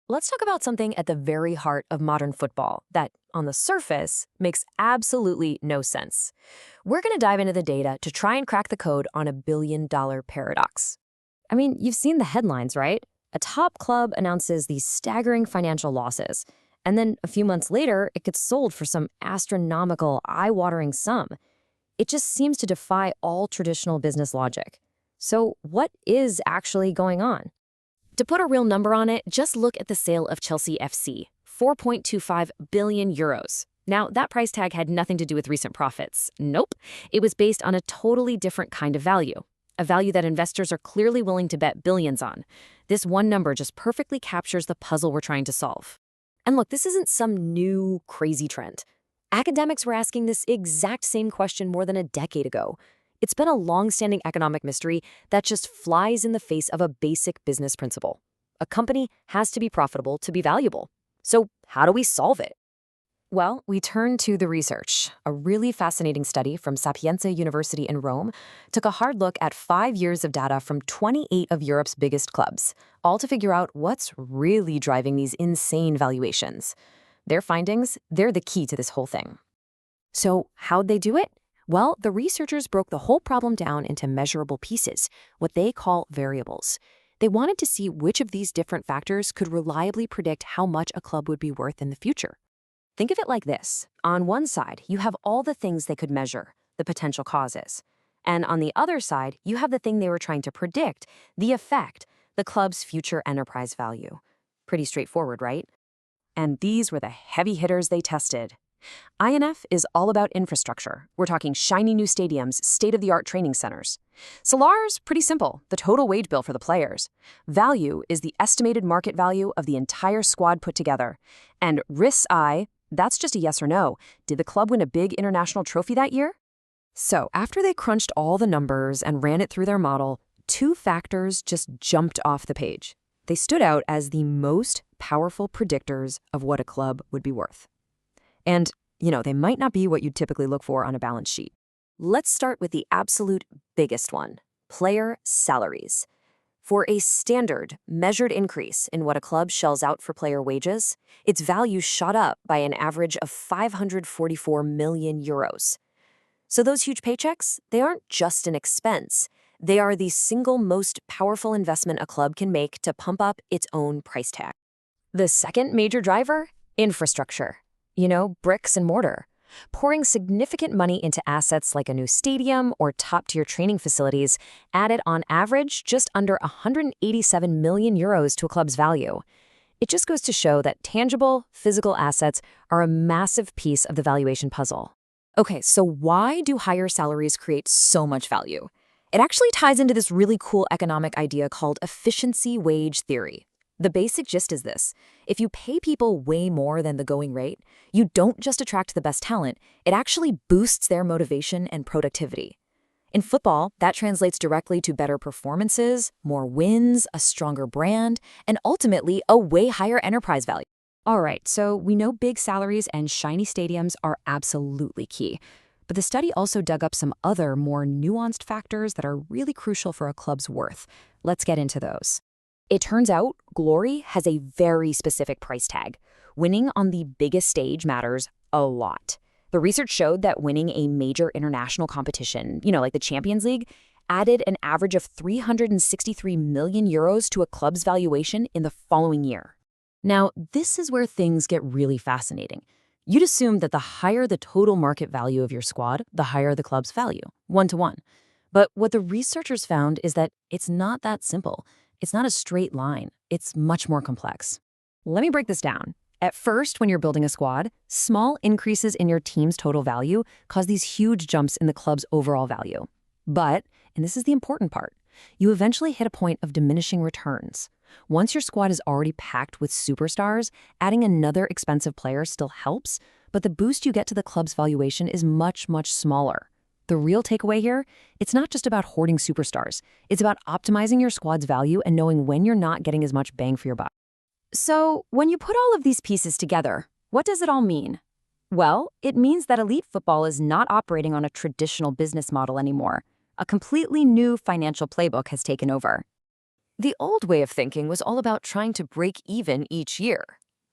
Let's talk about something at the very heart of modern football that, on the surface, makes absolutely no sense. We're going to dive into the data to try and crack the code on a $1 billion paradox. I mean, you've seen the headlines, right? A top club announces these staggering financial losses, and then a few months later, it gets sold for some astronomical, eye-watering sum. It just seems to defy all traditional business logic. So what is actually going on? To put a real number on it, just look at the sale of Chelsea FC, 4.25 billion euros. Now, that price tag had nothing to do with recent profits. Nope. It was based on a totally different kind of value, a value that investors are clearly willing to bet billions on. This one number just perfectly captures the puzzle we're trying to solve. And look, this isn't some new, crazy trend. Academics were asking this exact same question more than a decade ago. It's been a long-standing economic mystery that just flies in the face of a basic business principle. A company has to be profitable to be valuable. So how do we solve it? Well, we turn to the research. A really fascinating study from Sapienza University in Rome took a hard look at 5 years of data from 28 of Europe's biggest clubs, all to figure out what's really driving these insane valuations. Their findings, they're the key to this whole thing. So how'd they do it? Well, the researchers broke the whole problem down into measurable pieces, what they call variables. They wanted to see which of these different factors could reliably predict how much a club would be worth in the future. Think of it like this. On one side, you have all the things they could measure, the potential causes. And on the other side, you have the thing they were trying to predict, the effect, the club's future enterprise value. Pretty straightforward, right? And these were the heavy hitters they tested. INF is all about infrastructure. We're talking shiny new stadiums, state-of-the-art training centers. Salaries, pretty simple, the total wage bill for the players. Value is the estimated market value of the entire squad put together. And RIS-I, that's just a yes or no. Did the club win a big international trophy that year? So after they crunched all the numbers and ran it through their model, two factors just jumped off the page. They stood out as the most powerful predictors of what a club would be worth. And, they might not be what you'd typically look for on a balance sheet. Let's start with the absolute biggest one, player salaries. For a standard, measured increase in what a club shells out for player wages, its value shot up by an average of 544 million euros. So those huge paychecks, they aren't just an expense. They are the single most powerful investment a club can make to pump up its own price tag. The second major driver? Infrastructure. Bricks and mortar. Pouring significant money into assets like a new stadium or top-tier training facilities added on average just under 187 million euros to a club's value. It just goes to show that tangible, physical assets are a massive piece of the valuation puzzle. Okay, so why do higher salaries create so much value? It actually ties into this really cool economic idea called efficiency wage theory. The basic gist is this. If you pay people way more than the going rate, you don't just attract the best talent, it actually boosts their motivation and productivity. In football, that translates directly to better performances, more wins, a stronger brand, and ultimately a way higher enterprise value. All right, so we know big salaries and shiny stadiums are absolutely key. But the study also dug up some other, more nuanced factors that are really crucial for a club's worth. Let's get into those. It turns out glory has a very specific price tag. Winning on the biggest stage matters a lot. The research showed that winning a major international competition, like the Champions League, added an average of 363 million euros to a club's valuation in the following year. Now, this is where things get really fascinating. You'd assume that the higher the total market value of your squad, the higher the club's value, 1-to-1. But what the researchers found is that it's not that simple. It's not a straight line. It's much more complex. Let me break this down. At first, when you're building a squad, small increases in your team's total value cause these huge jumps in the club's overall value. But, and this is the important part, you eventually hit a point of diminishing returns. Once your squad is already packed with superstars, adding another expensive player still helps, but the boost you get to the club's valuation is much, much smaller. The real takeaway here, it's not just about hoarding superstars. It's about optimizing your squad's value and knowing when you're not getting as much bang for your buck. So, when you put all of these pieces together, what does it all mean? Well, it means that elite football is not operating on a traditional business model anymore. A completely new financial playbook has taken over. The old way of thinking was all about trying to break even each year.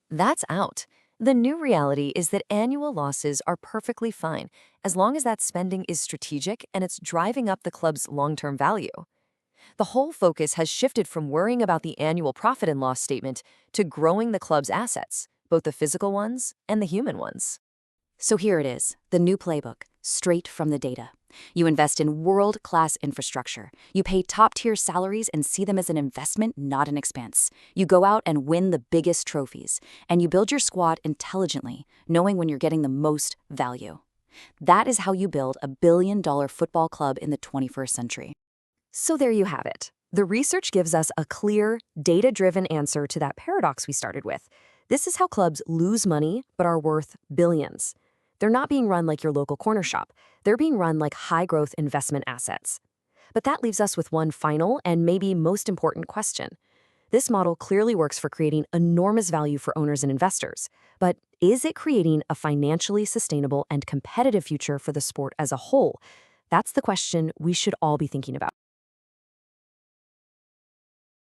That's out. The new reality is that annual losses are perfectly fine as long as that spending is strategic and it's driving up the club's long-term value. The whole focus has shifted from worrying about the annual profit and loss statement to growing the club's assets, both the physical ones and the human ones. So here it is, the new playbook, straight from the data. You invest in world-class infrastructure. You pay top-tier salaries and see them as an investment, not an expense. You go out and win the biggest trophies. And you build your squad intelligently, knowing when you're getting the most value. That is how you build a billion-dollar football club in the 21st century. So there you have it. The research gives us a clear, data-driven answer to that paradox we started with. This is how clubs lose money but are worth billions. They're not being run like your local corner shop. They're being run like high-growth investment assets. But that leaves us with one final and maybe most important question. This model clearly works for creating enormous value for owners and investors. But is it creating a financially sustainable and competitive future for the sport as a whole? That's the question we should all be thinking about.